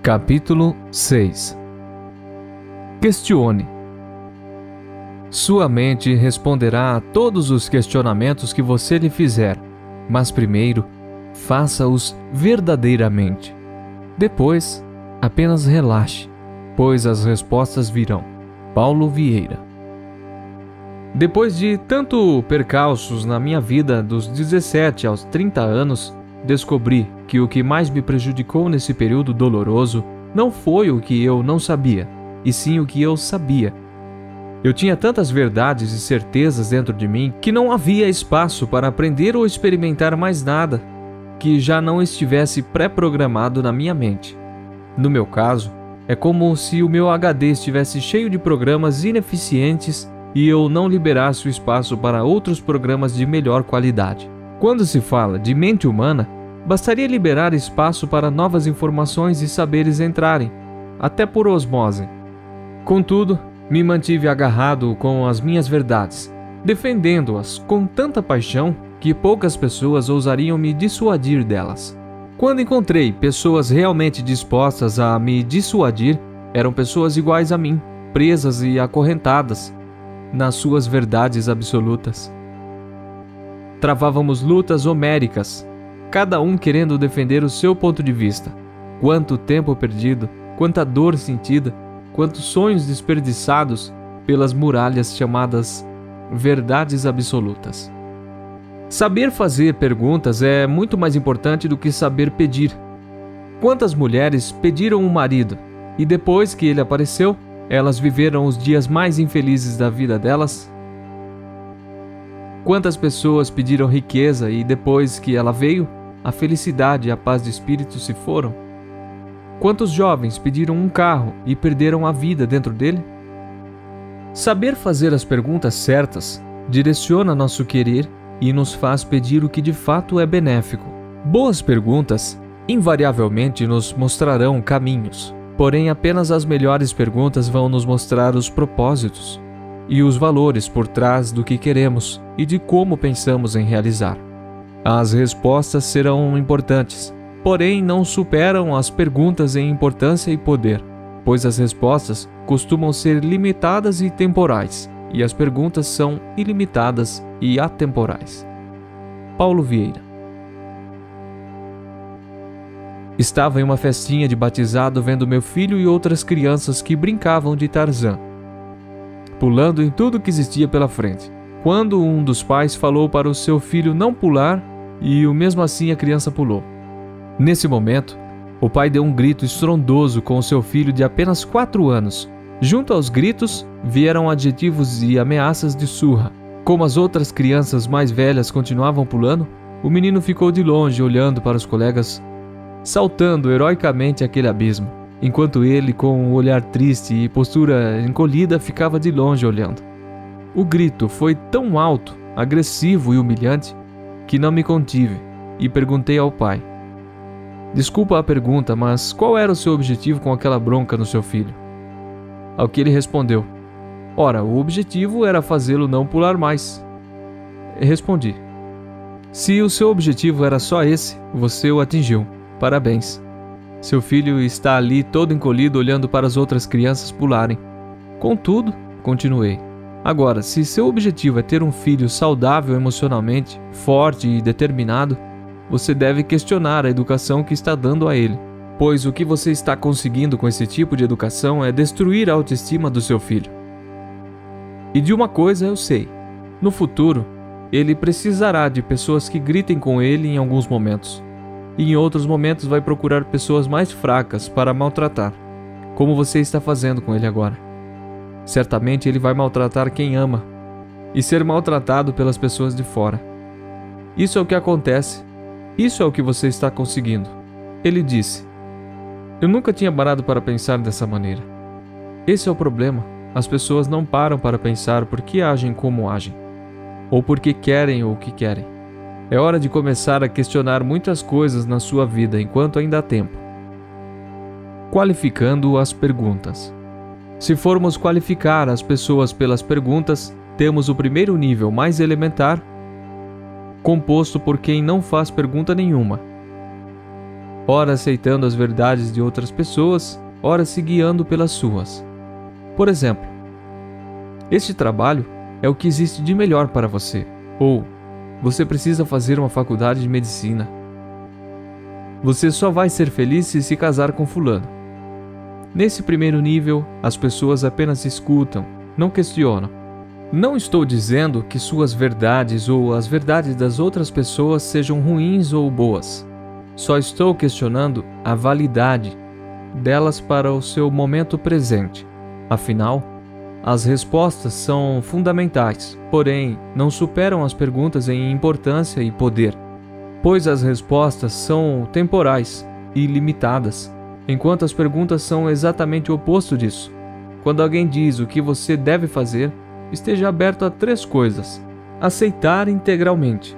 Capítulo 6. Questione. Sua mente responderá a todos os questionamentos que você lhe fizer, mas primeiro, faça-os verdadeiramente. Depois, apenas relaxe, pois as respostas virão. Paulo Vieira. Depois de tanto percalços na minha vida dos 17 aos 30 anos, descobri que o que mais me prejudicou nesse período doloroso não foi o que eu não sabia, e sim o que eu sabia. Eu tinha tantas verdades e certezas dentro de mim que não havia espaço para aprender ou experimentar mais nada que já não estivesse pré-programado na minha mente. No meu caso, é como se o meu HD estivesse cheio de programas ineficientes e eu não liberasse o espaço para outros programas de melhor qualidade. Quando se fala de mente humana, bastaria liberar espaço para novas informações e saberes entrarem, até por osmose. Contudo, me mantive agarrado com as minhas verdades, defendendo-as com tanta paixão que poucas pessoas ousariam me dissuadir delas. Quando encontrei pessoas realmente dispostas a me dissuadir, eram pessoas iguais a mim, presas e acorrentadas nas suas verdades absolutas. Travávamos lutas homéricas, cada um querendo defender o seu ponto de vista. Quanto tempo perdido, quanta dor sentida, quantos sonhos desperdiçados pelas muralhas chamadas verdades absolutas. Saber fazer perguntas é muito mais importante do que saber pedir. Quantas mulheres pediram um marido e depois que ele apareceu, elas viveram os dias mais infelizes da vida delas? Quantas pessoas pediram riqueza e depois que ela veio, a felicidade e a paz de espírito se foram? Quantos jovens pediram um carro e perderam a vida dentro dele? Saber fazer as perguntas certas direciona nosso querer e nos faz pedir o que de fato é benéfico. Boas perguntas invariavelmente nos mostrarão caminhos, porém apenas as melhores perguntas vão nos mostrar os propósitos e os valores por trás do que queremos e de como pensamos em realizar. As respostas serão importantes, porém não superam as perguntas em importância e poder, pois as respostas costumam ser limitadas e temporais, e as perguntas são ilimitadas e atemporais. Paulo Vieira. Estava em uma festinha de batizado vendo meu filho e outras crianças que brincavam de Tarzan, pulando em tudo que existia pela frente, quando um dos pais falou para o seu filho não pular e mesmo assim a criança pulou. Nesse momento, o pai deu um grito estrondoso com o seu filho de apenas 4 anos. Junto aos gritos, vieram adjetivos e ameaças de surra. Como as outras crianças mais velhas continuavam pulando, o menino ficou de longe olhando para os colegas, saltando heroicamente aquele abismo, enquanto ele, com um olhar triste e postura encolhida, ficava de longe olhando. O grito foi tão alto, agressivo e humilhante, que não me contive e perguntei ao pai: "Desculpa a pergunta, mas qual era o seu objetivo com aquela bronca no seu filho?" Ao que ele respondeu: "Ora, o objetivo era fazê-lo não pular mais." Respondi: "Se o seu objetivo era só esse, você o atingiu. Parabéns. Seu filho está ali todo encolhido olhando para as outras crianças pularem. Contudo," continuei, "agora, se seu objetivo é ter um filho saudável emocionalmente, forte e determinado, você deve questionar a educação que está dando a ele, pois o que você está conseguindo com esse tipo de educação é destruir a autoestima do seu filho. E de uma coisa eu sei: no futuro, ele precisará de pessoas que gritem com ele em alguns momentos, e em outros momentos vai procurar pessoas mais fracas para maltratar, como você está fazendo com ele agora. Certamente ele vai maltratar quem ama, e ser maltratado pelas pessoas de fora. Isso é o que acontece, isso é o que você está conseguindo." Ele disse. Eu nunca tinha parado para pensar dessa maneira. Esse é o problema. As pessoas não param para pensar por que agem como agem, ou por que querem o que querem. É hora de começar a questionar muitas coisas na sua vida enquanto ainda há tempo. Qualificando as perguntas. Se formos qualificar as pessoas pelas perguntas, temos o primeiro nível mais elementar, composto por quem não faz pergunta nenhuma. ora aceitando as verdades de outras pessoas, ora se guiando pelas suas. Por exemplo, este trabalho é o que existe de melhor para você, ou você precisa fazer uma faculdade de medicina. Você só vai ser feliz se casar com fulano. Nesse primeiro nível, as pessoas apenas escutam, não questionam. Não estou dizendo que suas verdades ou as verdades das outras pessoas sejam ruins ou boas. Só estou questionando a validade delas para o seu momento presente. Afinal, as respostas são fundamentais, porém, não superam as perguntas em importância e poder, pois as respostas são temporais e limitadas, enquanto as perguntas são exatamente o oposto disso. Quando alguém diz o que você deve fazer, esteja aberto a 3 coisas: aceitar integralmente,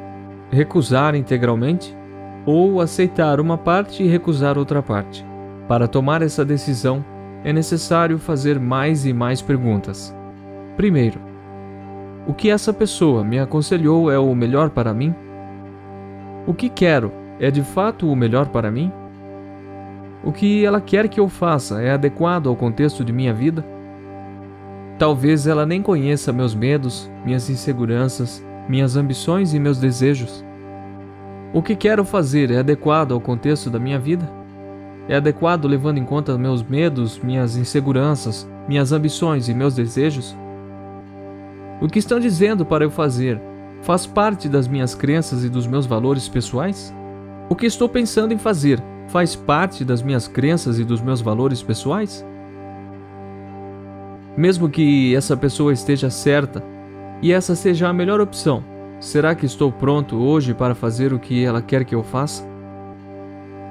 recusar integralmente ou aceitar uma parte e recusar outra parte. Para tomar essa decisão, é necessário fazer mais e mais perguntas. Primeiro, o que essa pessoa me aconselhou é o melhor para mim? O que quero é de fato o melhor para mim? O que ela quer que eu faça é adequado ao contexto de minha vida? Talvez ela nem conheça meus medos, minhas inseguranças, minhas ambições e meus desejos. O que quero fazer é adequado ao contexto da minha vida? É adequado levando em conta meus medos, minhas inseguranças, minhas ambições e meus desejos? O que estão dizendo para eu fazer faz parte das minhas crenças e dos meus valores pessoais? O que estou pensando em fazer faz parte das minhas crenças e dos meus valores pessoais? Mesmo que essa pessoa esteja certa e essa seja a melhor opção, será que estou pronto hoje para fazer o que ela quer que eu faça?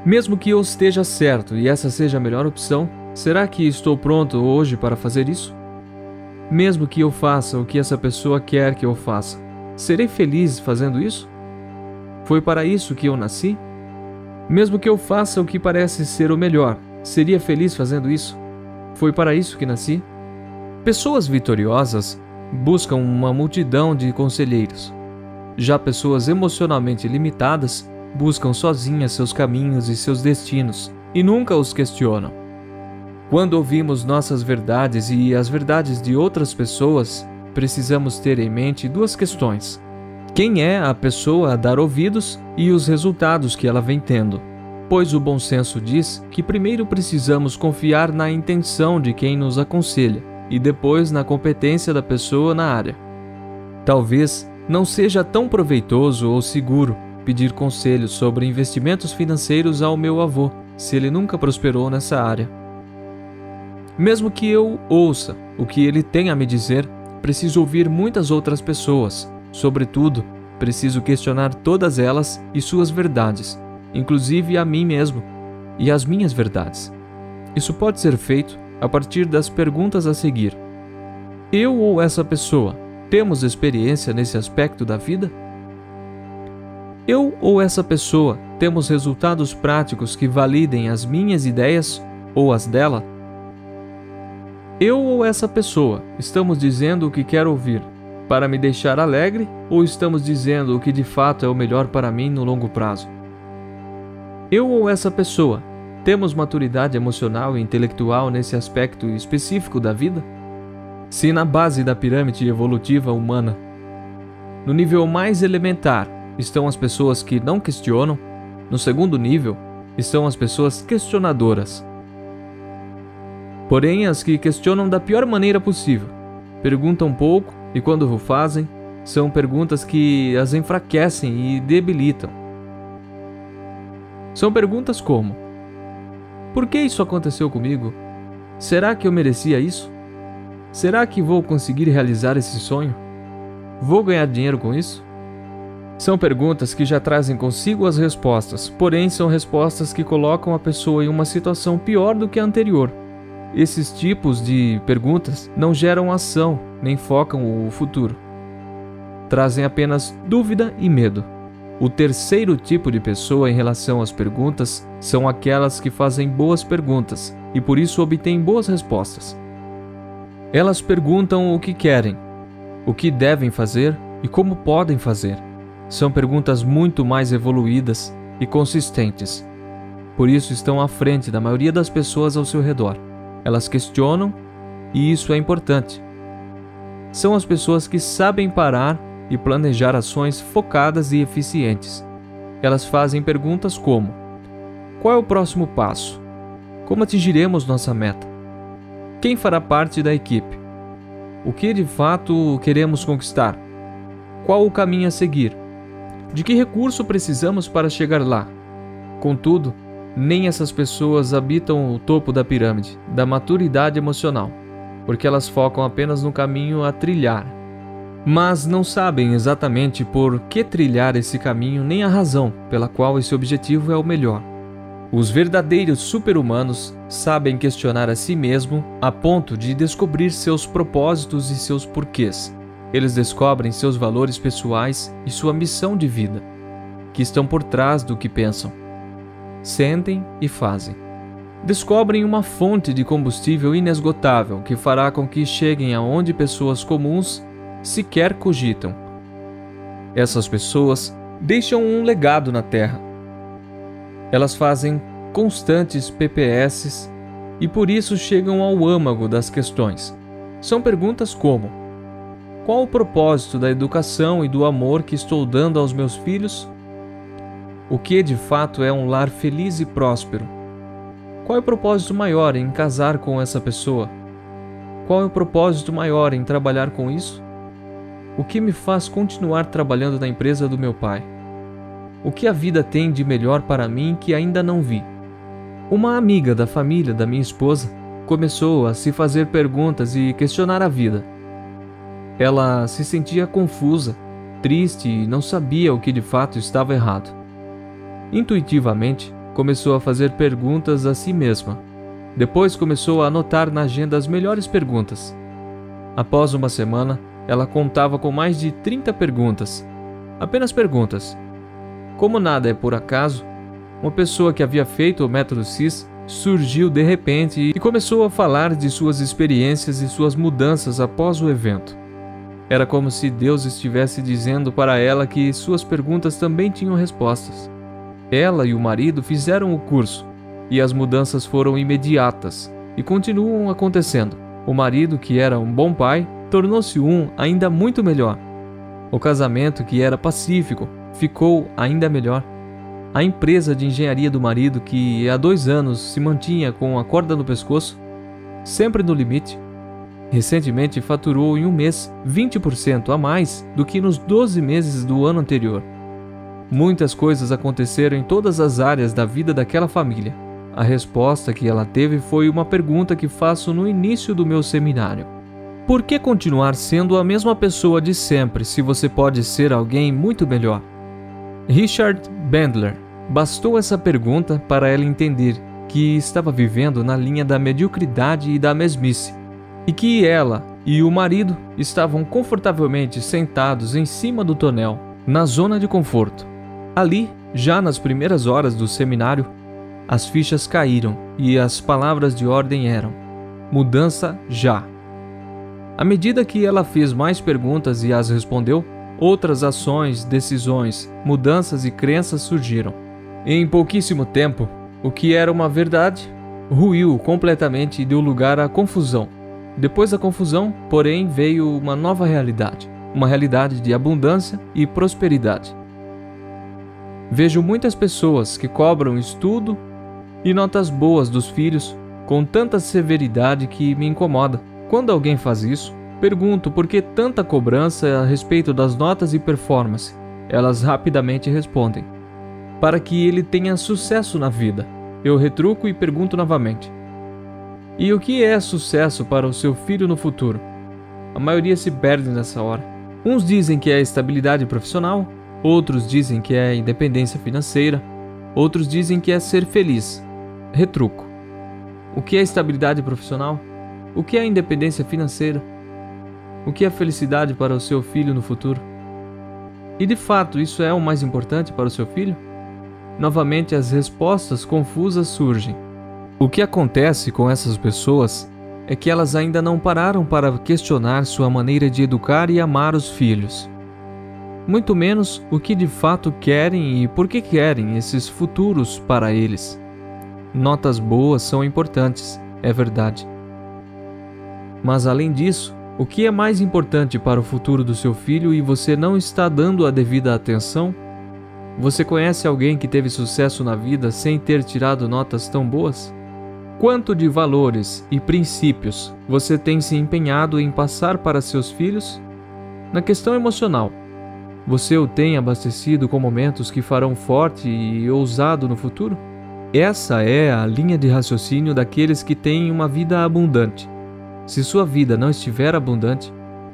Mesmo que eu esteja certo e essa seja a melhor opção, será que estou pronto hoje para fazer isso? Mesmo que eu faça o que essa pessoa quer que eu faça, serei feliz fazendo isso? Foi para isso que eu nasci? Mesmo que eu faça o que parece ser o melhor, seria feliz fazendo isso? Foi para isso que nasci? Pessoas vitoriosas buscam uma multidão de conselheiros. Já pessoas emocionalmente limitadas buscam sozinhas seus caminhos e seus destinos e nunca os questionam. Quando ouvimos nossas verdades e as verdades de outras pessoas, precisamos ter em mente 2 questões: quem é a pessoa a dar ouvidos e os resultados que ela vem tendo. Pois o bom senso diz que primeiro precisamos confiar na intenção de quem nos aconselha e depois na competência da pessoa na área. Talvez não seja tão proveitoso ou seguro pedir conselhos sobre investimentos financeiros ao meu avô, se ele nunca prosperou nessa área. Mesmo que eu ouça o que ele tem a me dizer, preciso ouvir muitas outras pessoas. Sobretudo, preciso questionar todas elas e suas verdades, inclusive a mim mesmo e as minhas verdades. Isso pode ser feito a partir das perguntas a seguir: eu ou essa pessoa temos experiência nesse aspecto da vida? Eu ou essa pessoa temos resultados práticos que validem as minhas ideias ou as dela? Eu ou essa pessoa estamos dizendo o que quero ouvir para me deixar alegre ou estamos dizendo o que de fato é o melhor para mim no longo prazo? Eu ou essa pessoa temos maturidade emocional e intelectual nesse aspecto específico da vida? Se na base da pirâmide evolutiva humana, no nível mais elementar, estão as pessoas que não questionam, no segundo nível, estão as pessoas questionadoras. Porém, as que questionam da pior maneira possível, perguntam pouco e quando o fazem, são perguntas que as enfraquecem e debilitam. São perguntas como: por que isso aconteceu comigo? Será que eu merecia isso? Será que vou conseguir realizar esse sonho? Vou ganhar dinheiro com isso? São perguntas que já trazem consigo as respostas, porém são respostas que colocam a pessoa em uma situação pior do que a anterior. Esses tipos de perguntas não geram ação, nem focam o futuro. Trazem apenas dúvida e medo. O terceiro tipo de pessoa em relação às perguntas são aquelas que fazem boas perguntas e por isso obtêm boas respostas. Elas perguntam o que querem, o que devem fazer e como podem fazer. São perguntas muito mais evoluídas e consistentes. Por isso estão à frente da maioria das pessoas ao seu redor. Elas questionam, e isso é importante. São as pessoas que sabem parar e planejar ações focadas e eficientes. Elas fazem perguntas como: qual é o próximo passo? Como atingiremos nossa meta? Quem fará parte da equipe? O que de fato queremos conquistar? Qual o caminho a seguir? De que recurso precisamos para chegar lá? Contudo, nem essas pessoas habitam o topo da pirâmide da maturidade emocional, porque elas focam apenas no caminho a trilhar, mas não sabem exatamente por que trilhar esse caminho nem a razão pela qual esse objetivo é o melhor. Os verdadeiros super-humanos sabem questionar a si mesmo a ponto de descobrir seus propósitos e seus porquês. Eles descobrem seus valores pessoais e sua missão de vida, que estão por trás do que pensam, sentem e fazem. Descobrem uma fonte de combustível inesgotável que fará com que cheguem aonde pessoas comuns sequer cogitam. Essas pessoas deixam um legado na Terra. Elas fazem constantes PPSs e por isso chegam ao âmago das questões. São perguntas como: qual o propósito da educação e do amor que estou dando aos meus filhos? O que de fato é um lar feliz e próspero? Qual é o propósito maior em casar com essa pessoa? Qual é o propósito maior em trabalhar com isso? O que me faz continuar trabalhando na empresa do meu pai? O que a vida tem de melhor para mim que ainda não vi? Uma amiga da família da minha esposa começou a se fazer perguntas e questionar a vida. Ela se sentia confusa, triste e não sabia o que de fato estava errado. Intuitivamente, começou a fazer perguntas a si mesma. Depois começou a anotar na agenda as melhores perguntas. Após uma semana, ela contava com mais de 30 perguntas. Apenas perguntas. Como nada é por acaso, uma pessoa que havia feito o método CIS surgiu de repente e começou a falar de suas experiências e suas mudanças após o evento. Era como se Deus estivesse dizendo para ela que suas perguntas também tinham respostas. Ela e o marido fizeram o curso, e as mudanças foram imediatas, e continuam acontecendo. O marido, que era um bom pai, tornou-se um ainda muito melhor. O casamento, que era pacífico, ficou ainda melhor. A empresa de engenharia do marido, que há 2 anos se mantinha com a corda no pescoço, sempre no limite, recentemente faturou em um mês 20% a mais do que nos 12 meses do ano anterior. Muitas coisas aconteceram em todas as áreas da vida daquela família. A resposta que ela teve foi uma pergunta que faço no início do meu seminário: por que continuar sendo a mesma pessoa de sempre se você pode ser alguém muito melhor? Richard Bandler. Bastou essa pergunta para ela entender que estava vivendo na linha da mediocridade e da mesmice, e que ela e o marido estavam confortavelmente sentados em cima do tonel, na zona de conforto. Ali, já nas primeiras horas do seminário, as fichas caíram e as palavras de ordem eram: mudança já. À medida que ela fez mais perguntas e as respondeu, outras ações, decisões, mudanças e crenças surgiram. Em pouquíssimo tempo, o que era uma verdade ruiu completamente e deu lugar à confusão. Depois da confusão, porém, veio uma nova realidade, uma realidade de abundância e prosperidade. Vejo muitas pessoas que cobram estudo e notas boas dos filhos com tanta severidade que me incomoda. Quando alguém faz isso, pergunto por que tanta cobrança a respeito das notas e performance. Elas rapidamente respondem: para que ele tenha sucesso na vida. Eu retruco e pergunto novamente: e o que é sucesso para o seu filho no futuro? A maioria se perde nessa hora. Uns dizem que é estabilidade profissional, outros dizem que é independência financeira, outros dizem que é ser feliz. Retruco: o que é estabilidade profissional? O que é independência financeira? O que é felicidade para o seu filho no futuro? E de fato, isso é o mais importante para o seu filho? Novamente, as respostas confusas surgem. O que acontece com essas pessoas é que elas ainda não pararam para questionar sua maneira de educar e amar os filhos. Muito menos o que de fato querem e por que querem esses futuros para eles. Notas boas são importantes, é verdade. Mas além disso, o que é mais importante para o futuro do seu filho e você não está dando a devida atenção? Você conhece alguém que teve sucesso na vida sem ter tirado notas tão boas? Quanto de valores e princípios você tem se empenhado em passar para seus filhos? Na questão emocional, você o tem abastecido com momentos que farão forte e ousado no futuro? Essa é a linha de raciocínio daqueles que têm uma vida abundante. Se sua vida não estiver abundante,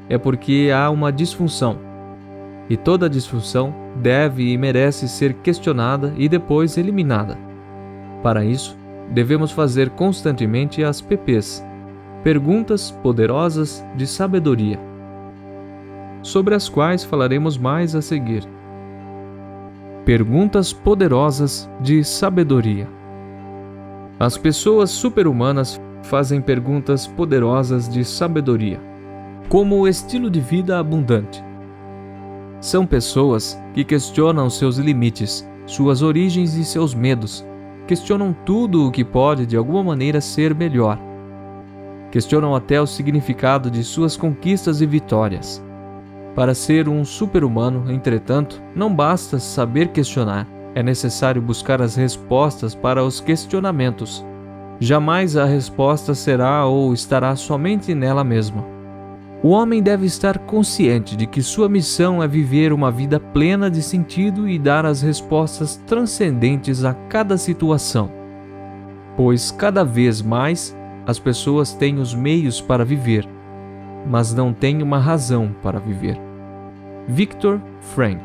é porque há uma disfunção. E toda disfunção deve e merece ser questionada e depois eliminada. Para isso, devemos fazer constantemente as PPs, perguntas poderosas de sabedoria, sobre as quais falaremos mais a seguir. Perguntas poderosas de sabedoria. As pessoas super-humanas fazem perguntas poderosas de sabedoria, como o estilo de vida abundante. São pessoas que questionam seus limites, suas origens e seus medos. Questionam tudo o que pode de alguma maneira ser melhor. Questionam até o significado de suas conquistas e vitórias. Para ser um super-humano, entretanto, não basta saber questionar, é necessário buscar as respostas para os questionamentos. Jamais a resposta será ou estará somente nela mesma. O homem deve estar consciente de que sua missão é viver uma vida plena de sentido e dar as respostas transcendentes a cada situação. Pois cada vez mais as pessoas têm os meios para viver, mas não têm uma razão para viver. Viktor Frankl.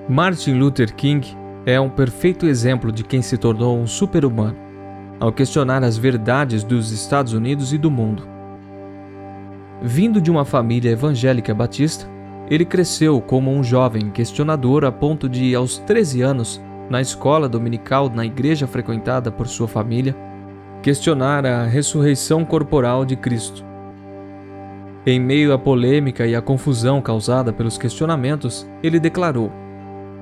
Martin Luther King é um perfeito exemplo de quem se tornou um super-humano, ao questionar as verdades dos Estados Unidos e do mundo. Vindo de uma família evangélica batista, ele cresceu como um jovem questionador a ponto de, aos 13 anos, na escola dominical na igreja frequentada por sua família, questionar a ressurreição corporal de Cristo. Em meio à polêmica e à confusão causada pelos questionamentos, ele declarou: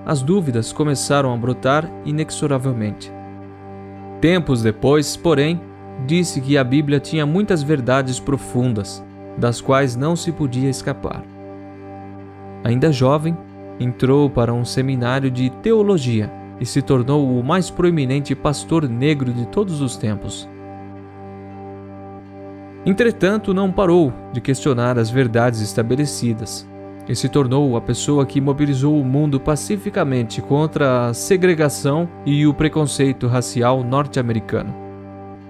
as dúvidas começaram a brotar inexoravelmente. Tempos depois, porém, disse que a Bíblia tinha muitas verdades profundas, das quais não se podia escapar. Ainda jovem, entrou para um seminário de teologia e se tornou o mais proeminente pastor negro de todos os tempos. Entretanto, não parou de questionar as verdades estabelecidas e se tornou a pessoa que mobilizou o mundo pacificamente contra a segregação e o preconceito racial norte-americano,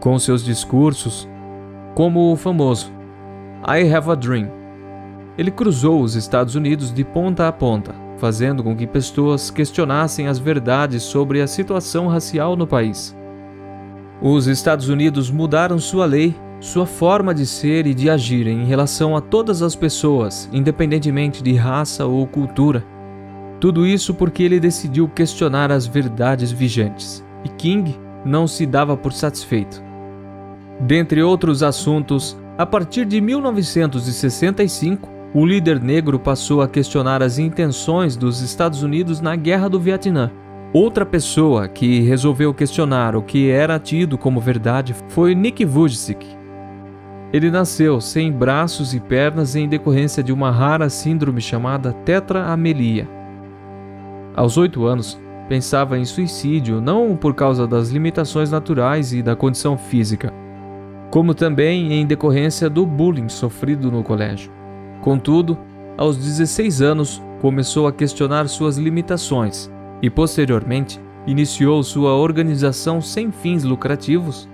com seus discursos, como o famoso I Have a Dream. Ele cruzou os Estados Unidos de ponta a ponta, fazendo com que pessoas questionassem as verdades sobre a situação racial no país. Os Estados Unidos mudaram sua lei, sua forma de ser e de agir em relação a todas as pessoas, independentemente de raça ou cultura. Tudo isso porque ele decidiu questionar as verdades vigentes, e King não se dava por satisfeito. Dentre outros assuntos, a partir de 1965, o líder negro passou a questionar as intenções dos Estados Unidos na Guerra do Vietnã. Outra pessoa que resolveu questionar o que era tido como verdade foi Nick Vujicic. Ele nasceu sem braços e pernas em decorrência de uma rara síndrome chamada tetraamelia. Aos 8 anos, pensava em suicídio não por causa das limitações naturais e da condição física, como também em decorrência do bullying sofrido no colégio. Contudo, aos 16 anos, começou a questionar suas limitações e, posteriormente, iniciou sua organização sem fins lucrativos,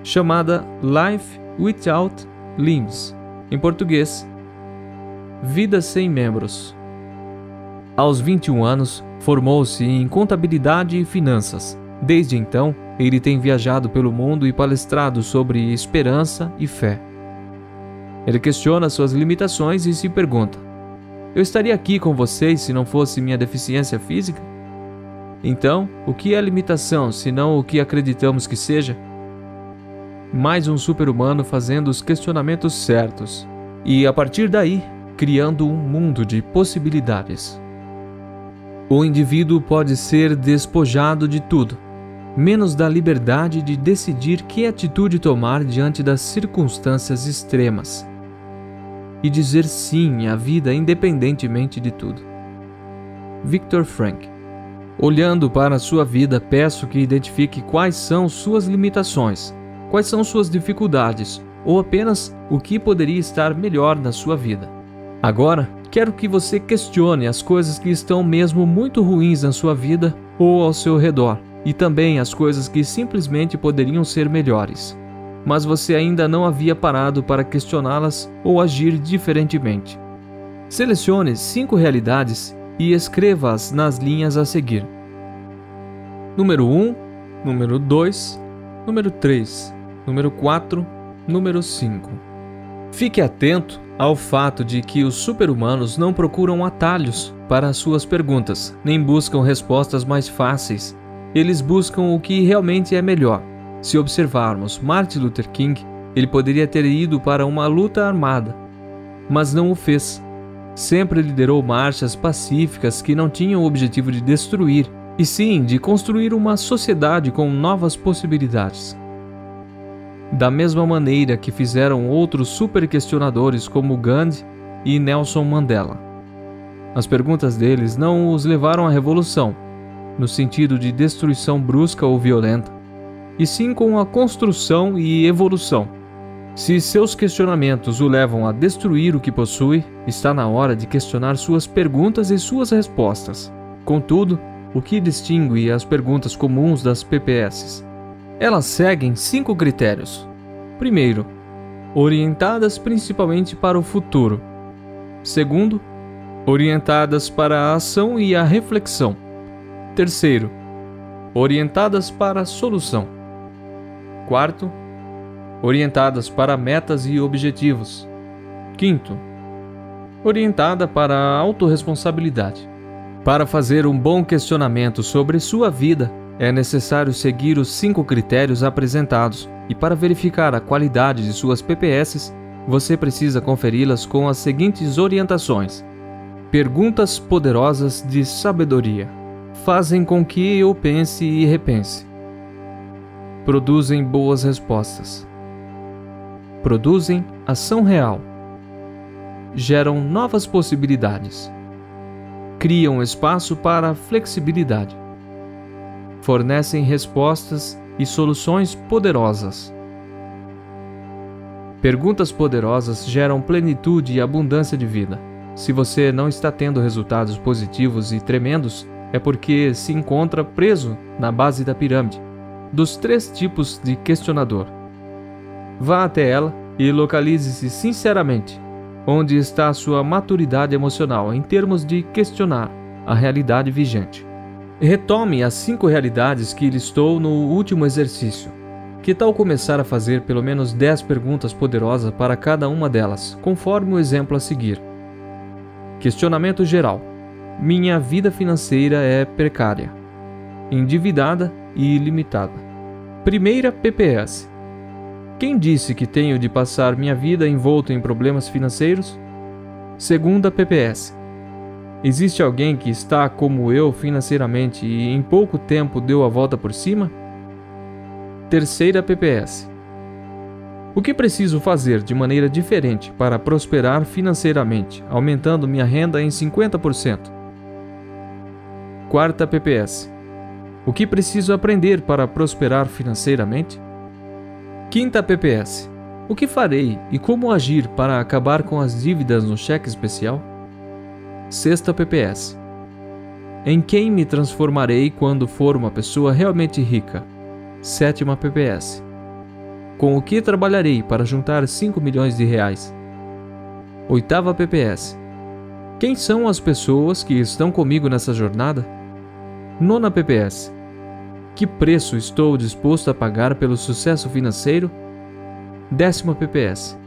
chamada Life Without Limbs, em português, Vida Sem Membros. Aos 21 anos, formou-se em contabilidade e finanças. Desde então, ele tem viajado pelo mundo e palestrado sobre esperança e fé. Ele questiona suas limitações e se pergunta: eu estaria aqui com vocês se não fosse minha deficiência física? Então, o que é limitação, se não o que acreditamos que seja? Mais um super-humano fazendo os questionamentos certos e, a partir daí, criando um mundo de possibilidades. O indivíduo pode ser despojado de tudo, menos da liberdade de decidir que atitude tomar diante das circunstâncias extremas e dizer sim à vida independentemente de tudo. Viktor Frankl. Olhando para a sua vida, peço que identifique quais são suas limitações, quais são suas dificuldades, ou apenas o que poderia estar melhor na sua vida. Agora, quero que você questione as coisas que estão mesmo muito ruins na sua vida ou ao seu redor, e também as coisas que simplesmente poderiam ser melhores, mas você ainda não havia parado para questioná-las ou agir diferentemente. Selecione 5 realidades e escreva-as nas linhas a seguir. Número 1, número 2, número 3, número 4, número 5. Fique atento ao fato de que os super-humanos não procuram atalhos para as suas perguntas, nem buscam respostas mais fáceis. Eles buscam o que realmente é melhor. Se observarmos Martin Luther King, ele poderia ter ido para uma luta armada, mas não o fez. Sempre liderou marchas pacíficas que não tinham o objetivo de destruir, e sim de construir uma sociedade com novas possibilidades. Da mesma maneira que fizeram outros super-questionadores como Gandhi e Nelson Mandela. As perguntas deles não os levaram à revolução, no sentido de destruição brusca ou violenta, e sim com a construção e evolução. Se seus questionamentos o levam a destruir o que possui, está na hora de questionar suas perguntas e suas respostas. Contudo, o que distingue as perguntas comuns das PPS? Elas seguem 5 critérios. Primeiro, orientadas principalmente para o futuro. Segundo, orientadas para a ação e a reflexão. Terceiro, orientadas para a solução. Quarto, orientadas para metas e objetivos. Quinto, orientada para a autorresponsabilidade. Para fazer um bom questionamento sobre sua vida, é necessário seguir os 5 critérios apresentados, e para verificar a qualidade de suas PPS, você precisa conferi-las com as seguintes orientações. Perguntas poderosas de sabedoria. Fazem com que eu pense e repense. Produzem boas respostas. Produzem ação real. Geram novas possibilidades. Criam espaço para flexibilidade. Fornecem respostas e soluções poderosas. Perguntas poderosas geram plenitude e abundância de vida. Se você não está tendo resultados positivos e tremendos, é porque se encontra preso na base da pirâmide dos 3 tipos de questionador. Vá até ela e localize-se sinceramente onde está a sua maturidade emocional em termos de questionar a realidade vigente. Retome as 5 realidades que listou no último exercício. Que tal começar a fazer pelo menos 10 perguntas poderosas para cada uma delas, conforme o exemplo a seguir? Questionamento geral. Minha vida financeira é precária, endividada e ilimitada. Primeira PPS. Quem disse que tenho de passar minha vida envolto em problemas financeiros? Segunda PPS. Existe alguém que está como eu financeiramente e em pouco tempo deu a volta por cima? Terceira PPS. O que preciso fazer de maneira diferente para prosperar financeiramente, aumentando minha renda em 50%? Quarta PPS. O que preciso aprender para prosperar financeiramente? Quinta PPS. O que farei e como agir para acabar com as dívidas no cheque especial? Sexta PPS. Em quem me transformarei quando for uma pessoa realmente rica? Sétima PPS. Com o que trabalharei para juntar 5 milhões de reais? Oitava PPS. Quem são as pessoas que estão comigo nessa jornada? Nona PPS. Que preço estou disposto a pagar pelo sucesso financeiro? 10ª PPS.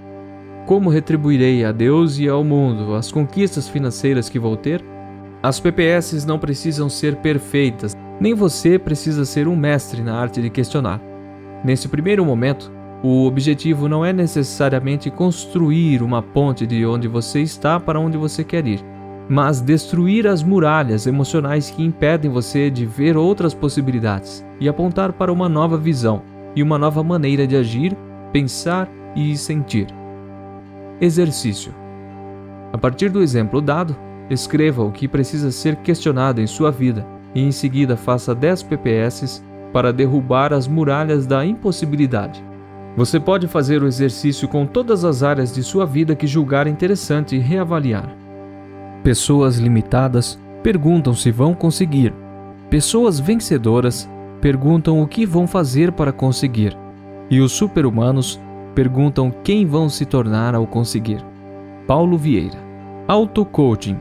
Como retribuirei a Deus e ao mundo as conquistas financeiras que vou ter? As PPS não precisam ser perfeitas, nem você precisa ser um mestre na arte de questionar. Nesse primeiro momento, o objetivo não é necessariamente construir uma ponte de onde você está para onde você quer ir. mas destruir as muralhas emocionais que impedem você de ver outras possibilidades e apontar para uma nova visão e uma nova maneira de agir, pensar e sentir. Exercício. A partir do exemplo dado, escreva o que precisa ser questionado em sua vida e em seguida faça 10 PPS para derrubar as muralhas da impossibilidade. Você pode fazer o exercício com todas as áreas de sua vida que julgar interessante e reavaliar. Pessoas limitadas perguntam se vão conseguir. Pessoas vencedoras perguntam o que vão fazer para conseguir. E os super-humanos perguntam quem vão se tornar ao conseguir. Paulo Vieira. Auto-coaching.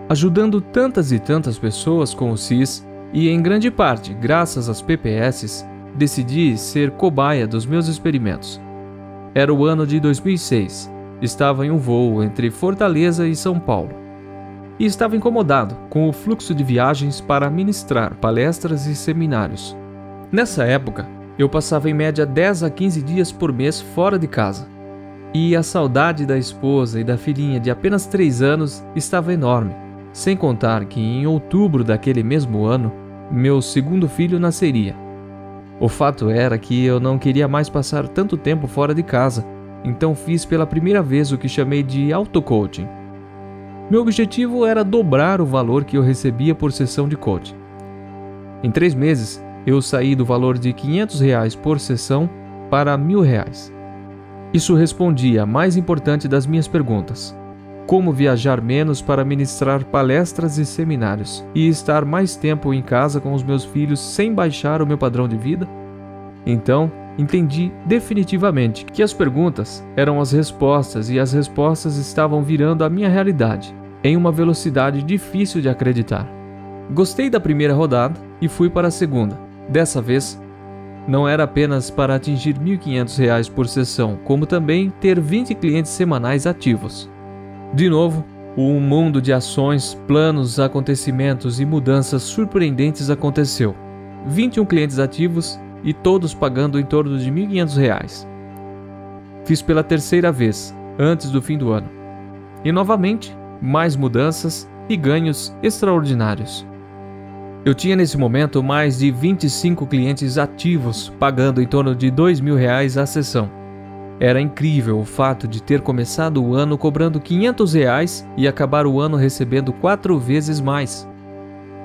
Ajudando tantas e tantas pessoas com o CIS, e em grande parte graças às PPS, decidi ser cobaia dos meus experimentos. Era o ano de 2006. Estava em um voo entre Fortaleza e São Paulo. E estava incomodado com o fluxo de viagens para ministrar palestras e seminários. Nessa época, eu passava em média 10 a 15 dias por mês fora de casa. E a saudade da esposa e da filhinha de apenas 3 anos estava enorme, sem contar que em outubro daquele mesmo ano, meu segundo filho nasceria. O fato era que eu não queria mais passar tanto tempo fora de casa, então fiz pela primeira vez o que chamei de auto-coaching. Meu objetivo era dobrar o valor que eu recebia por sessão de coaching. Em 3 meses, eu saí do valor de R$500 por sessão para R$1.000. Isso respondia a mais importante das minhas perguntas: como viajar menos para ministrar palestras e seminários e estar mais tempo em casa com os meus filhos sem baixar o meu padrão de vida? Então, entendi definitivamente que as perguntas eram as respostas e as respostas estavam virando a minha realidade, em uma velocidade difícil de acreditar. Gostei da primeira rodada e fui para a segunda. Dessa vez, não era apenas para atingir R$1.500 por sessão, como também ter 20 clientes semanais ativos. De novo, um mundo de ações, planos, acontecimentos e mudanças surpreendentes aconteceu. 21 clientes ativos e todos pagando em torno de R$1.500. Fiz pela terceira vez, antes do fim do ano. E novamente, mais mudanças e ganhos extraordinários. Eu tinha nesse momento mais de 25 clientes ativos pagando em torno de R$2.000 a sessão. Era incrível o fato de ter começado o ano cobrando R$500 e acabar o ano recebendo 4 vezes mais.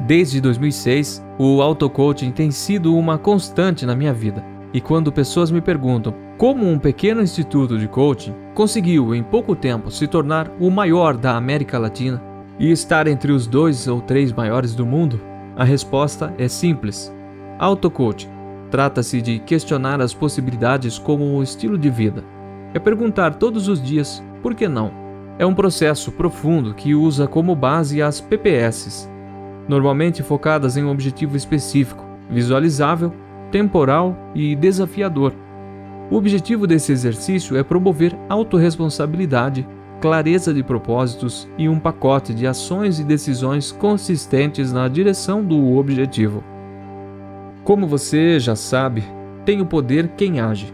Desde 2006, o auto-coaching tem sido uma constante na minha vida. E quando pessoas me perguntam como um pequeno instituto de coaching conseguiu em pouco tempo se tornar o maior da América Latina e estar entre os 2 ou 3 maiores do mundo, a resposta é simples. Auto-coaching trata-se de questionar as possibilidades como um estilo de vida. É perguntar todos os dias, por que não? É um processo profundo que usa como base as PPS, normalmente focadas em um objetivo específico, visualizável, temporal e desafiador. O objetivo desse exercício é promover autorresponsabilidade, clareza de propósitos e um pacote de ações e decisões consistentes na direção do objetivo. Como você já sabe, tem o poder quem age,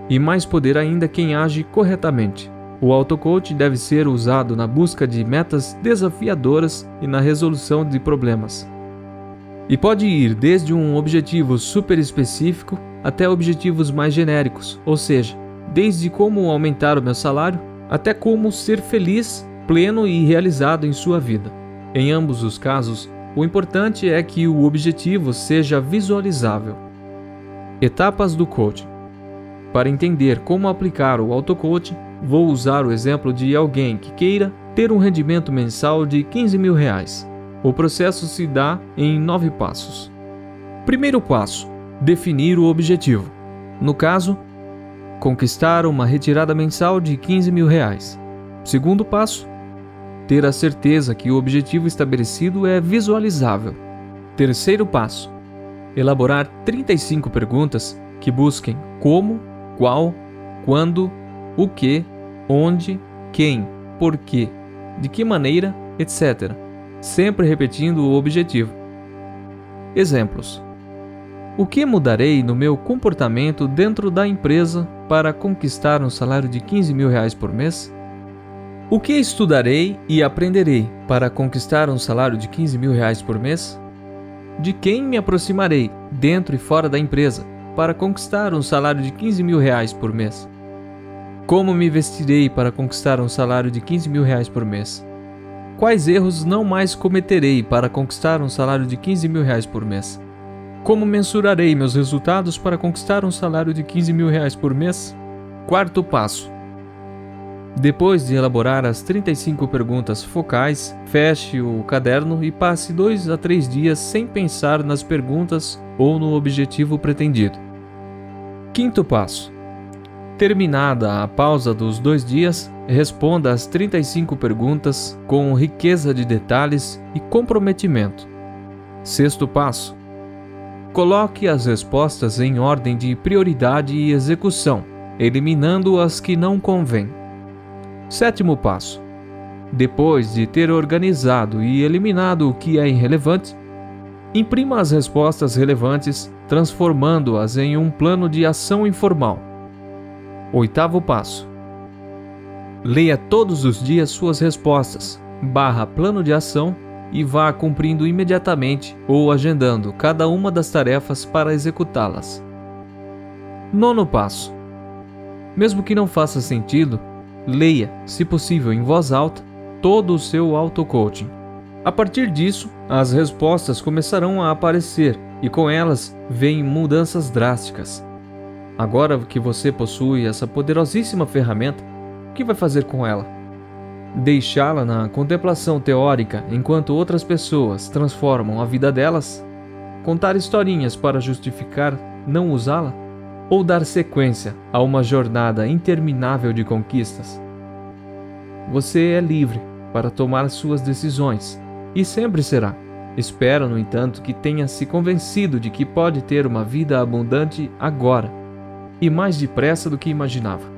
e mais poder ainda quem age corretamente. O auto-coaching deve ser usado na busca de metas desafiadoras e na resolução de problemas. E pode ir desde um objetivo super específico até objetivos mais genéricos, ou seja, desde como aumentar o meu salário até como ser feliz, pleno e realizado em sua vida. Em ambos os casos, o importante é que o objetivo seja visualizável. Etapas do coaching. Para entender como aplicar o auto-coaching, vou usar o exemplo de alguém que queira ter um rendimento mensal de R$15.000. O processo se dá em 9 passos. Primeiro passo: definir o objetivo. No caso, conquistar uma retirada mensal de R$15.000. Segundo passo: ter a certeza que o objetivo estabelecido é visualizável. Terceiro passo: elaborar 35 perguntas que busquem como, qual, quando, o que, onde, quem, porquê, de que maneira, etc. Sempre repetindo o objetivo. Exemplos: o que mudarei no meu comportamento dentro da empresa para conquistar um salário de R$15.000 por mês? O que estudarei e aprenderei para conquistar um salário de R$ 15.000 por mês? De quem me aproximarei, dentro e fora da empresa, para conquistar um salário de R$ 15.000 por mês? Como me vestirei para conquistar um salário de R$ 15.000 por mês? Quais erros não mais cometerei para conquistar um salário de R$ 15.000 por mês? Como mensurarei meus resultados para conquistar um salário de R$ 15.000 por mês? Quarto passo. Depois de elaborar as 35 perguntas focais, feche o caderno e passe 2 a 3 dias sem pensar nas perguntas ou no objetivo pretendido. Quinto passo. Terminada a pausa dos 2 dias, responda as 35 perguntas com riqueza de detalhes e comprometimento. Sexto passo. Coloque as respostas em ordem de prioridade e execução, eliminando as que não convêm. Sétimo passo. Depois de ter organizado e eliminado o que é irrelevante, imprima as respostas relevantes, transformando-as em um plano de ação informal. Oitavo passo. Leia todos os dias suas respostas, plano de ação e vá cumprindo imediatamente ou agendando cada uma das tarefas para executá-las. Nono passo. Mesmo que não faça sentido, leia, se possível em voz alta, todo o seu auto-coaching. A partir disso, as respostas começarão a aparecer e com elas vêm mudanças drásticas. Agora que você possui essa poderosíssima ferramenta, o que vai fazer com ela? Deixá-la na contemplação teórica enquanto outras pessoas transformam a vida delas? Contar historinhas para justificar não usá-la? Ou dar sequência a uma jornada interminável de conquistas? Você é livre para tomar suas decisões, e sempre será. Espero, no entanto, que tenha se convencido de que pode ter uma vida abundante agora, e mais depressa do que imaginava.